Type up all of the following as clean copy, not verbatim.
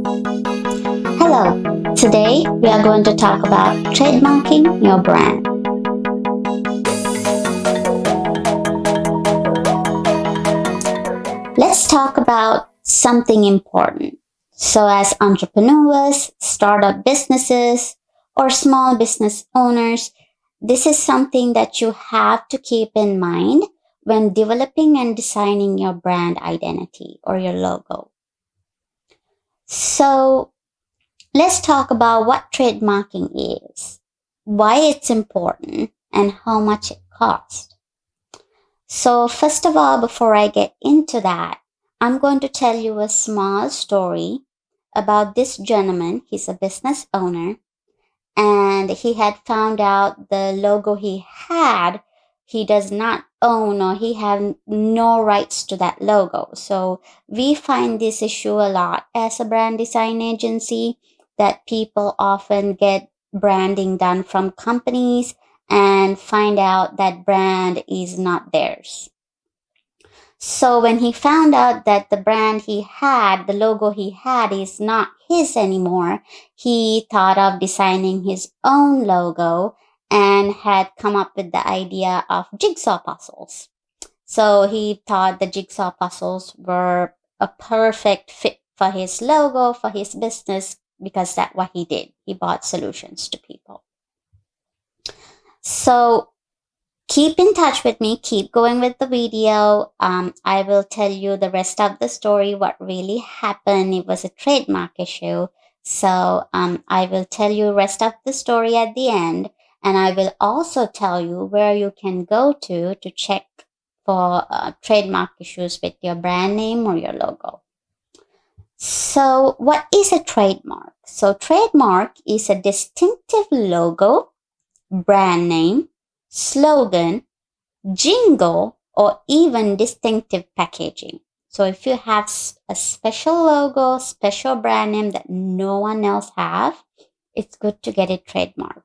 Hello, today we are going to talk about trademarking your brand. Let's talk about something important. So, as entrepreneurs, startup businesses, or small business owners, this is something that you have to keep in mind when developing and designing your brand identity or your logo. So, let's talk about what trademarking is, why it's important, and how much it costs. So, first of all, before I get into that, I'm going to tell you a small story about this gentleman. He's a business owner, and he had found out the logo he had, he does not own, or he had no rights to that logo. So we find this issue a lot as a brand design agency, that people often get branding done from companies and find out that brand is not theirs. So when he found out that the brand he had, the logo he had, is not his anymore, he thought of designing his own logo and had come up with the idea of jigsaw puzzles. So he thought the jigsaw puzzles were a perfect fit for his logo, for his business, because that's what he did. He bought solutions to people. So keep in touch with me, keep going with the video. I will tell you the rest of the story, what really happened. It was a trademark issue. So I will tell you rest of the story at the end, and I will also tell you where you can go to check for trademark issues with your brand name or your logo. So what is a trademark? So trademark is a distinctive logo, brand name, slogan, jingle, or even distinctive packaging. So if you have a special logo, special brand name that no one else have, it's good to get it trademarked.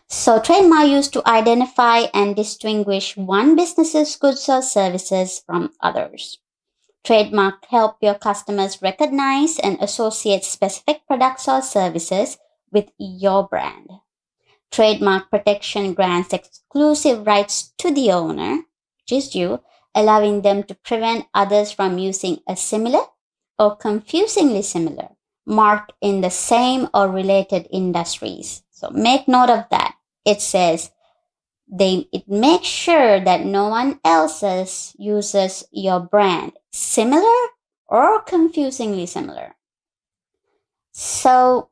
So trademark used to identify and distinguish one business's goods or services from others. Trademark help your customers recognize and associate specific products or services with your brand. Trademark protection grants exclusive rights to the owner, which is you, allowing them to prevent others from using a similar or confusingly similar mark in the same or related industries. So make note of that. It says it makes sure that no one else uses your brand similar or confusingly similar. So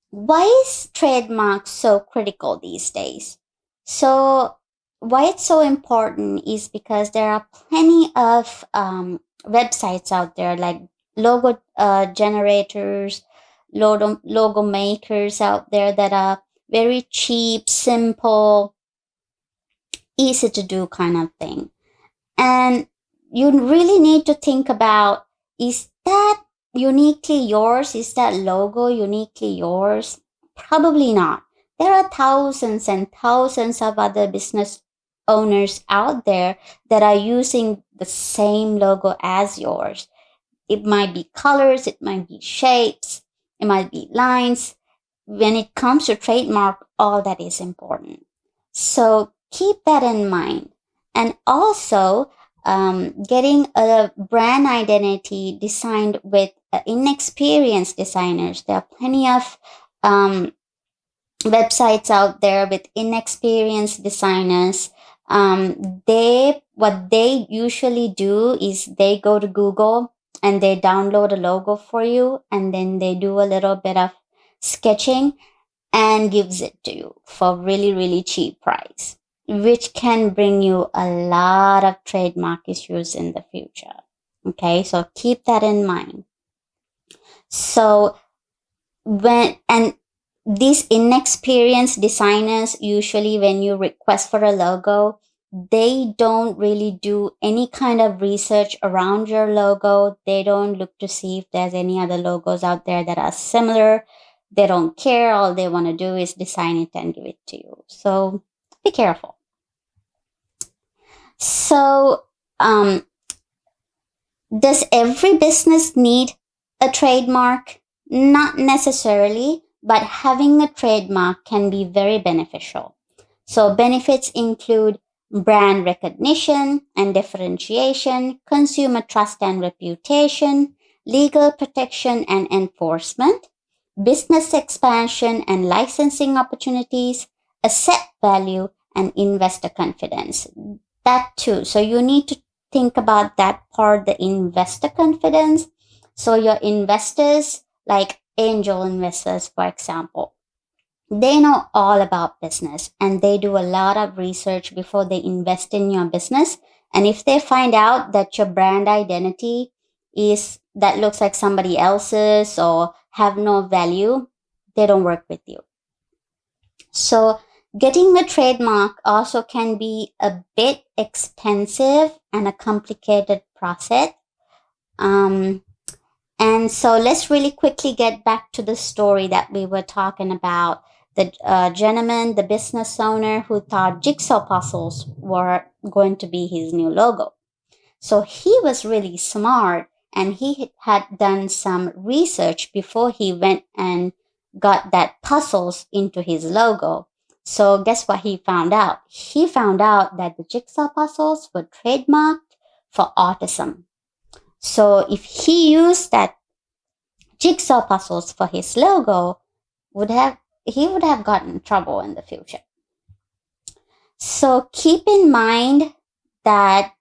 why is trademark so critical these days? So why it's so important is because there are plenty of websites out there, like logo generators, logo makers out there, that are very cheap, simple, easy to do kind of thing. And you really need to think about, is that uniquely yours? Is that logo uniquely yours? Probably not. There are thousands and thousands of other business owners out there that are using the same logo as yours. It might be colors, it might be shapes, it might be lines. When it comes to trademark, all that is important. So keep that in mind. And also, getting a brand identity designed with inexperienced designers. There are plenty of websites out there with inexperienced designers. They what they usually do is they go to Google and they download a logo for you, and then they do a little bit of sketching and gives it to you for really, really cheap price, which can bring you a lot of trademark issues in the future. Okay, so keep that in mind. So and these inexperienced designers, usually when you request for a logo, they don't really do any kind of research around your logo. They don't look to see if there's any other logos out there that are similar. They don't care. All they want to do is design it and give it to you. So be careful. So, does every business need a trademark? Not necessarily, but having a trademark can be very beneficial. So, benefits include brand recognition and differentiation, consumer trust and reputation, legal protection and enforcement, business expansion and licensing opportunities, asset value, and investor confidence. That too. So, you need to think about that part, the investor confidence. So, your investors, like angel investors, for example, they know all about business and they do a lot of research before they invest in your business. And if they find out that your brand identity is that looks like somebody else's or have no value, they don't work with you. So getting a trademark also can be a bit expensive and a complicated process. Um, and so let's really quickly get back to the story that we were talking about. The gentleman, the business owner who thought jigsaw puzzles were going to be his new logo. So he was really smart and he had done some research before he went and got that puzzles into his logo. So guess what he found out? He found out that the jigsaw puzzles were trademarked for autism. So if he used that jigsaw puzzles for his logo, he would have gotten in trouble in the future. So keep in mind that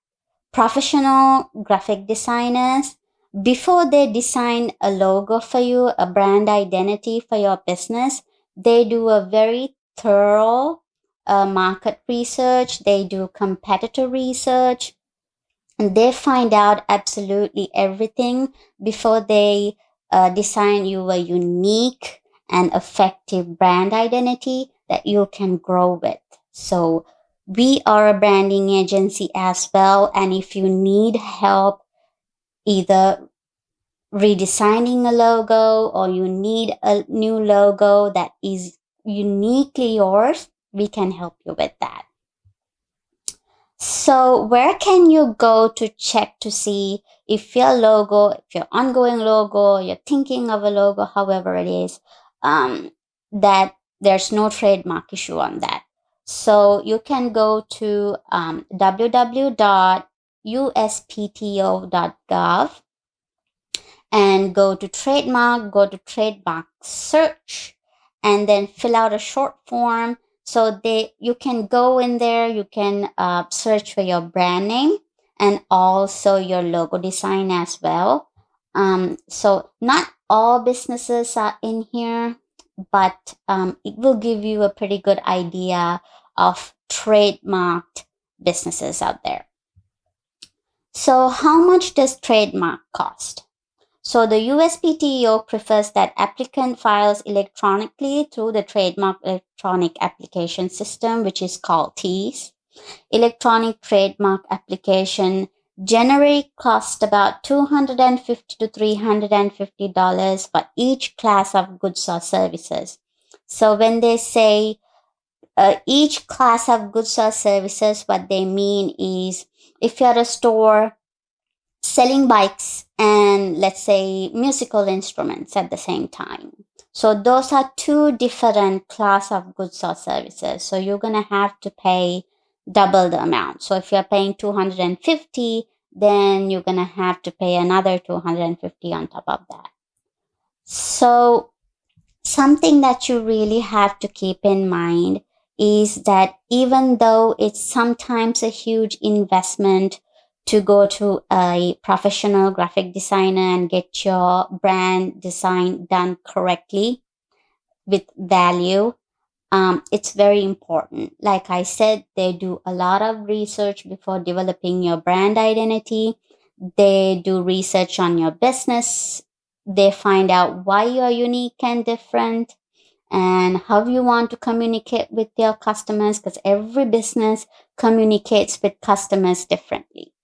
professional graphic designers, before they design a logo for you, a brand identity for your business, they do a very thorough market research. They do competitor research. And they find out absolutely everything before they design you a unique and effective brand identity that you can grow with. So we are a branding agency as well. And if you need help either redesigning a logo or you need a new logo that is uniquely yours, we can help you with that. So where can you go to check to see if your logo, if your ongoing logo, you're thinking of a logo, however it is, that there's no trademark issue on that? So you can go to www.uspto.gov and go to trademark search, and then fill out a short form. So you can go in there, you can search for your brand name and also your logo design as well. So not all businesses are in here, but it will give you a pretty good idea of trademarked businesses out there. So how much does trademark cost? So the USPTO prefers that applicant files electronically through the Trademark Electronic Application System, which is called TEAS. Electronic trademark application generally cost about $250 to $350 for each class of goods or services. So when they say each class of goods or services, what they mean is if you're a store selling bikes and let's say musical instruments at the same time. So those are two different class of goods or services. So you're going to have to pay double the amount. So if you're paying 250, then you're going to have to pay another 250 on top of that. So something that you really have to keep in mind is that even though it's sometimes a huge investment to go to a professional graphic designer and get your brand design done correctly with value, it's very important. Like I said, they do a lot of research before developing your brand identity. They do research on your business. They find out why you're unique and different and how you want to communicate with your customers, because every business communicates with customers differently.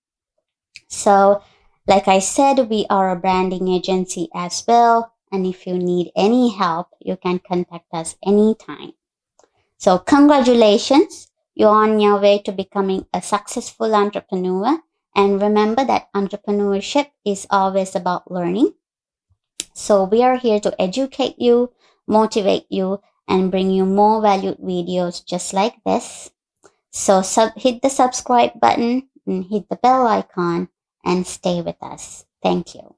So, like I said, we are a branding agency as well. And if you need any help, you can contact us anytime. So, congratulations. You're on your way to becoming a successful entrepreneur. And remember that entrepreneurship is always about learning. So we are here to educate you, motivate you, and bring you more valued videos just like this. So hit the subscribe button and hit the bell icon and stay with us. Thank you.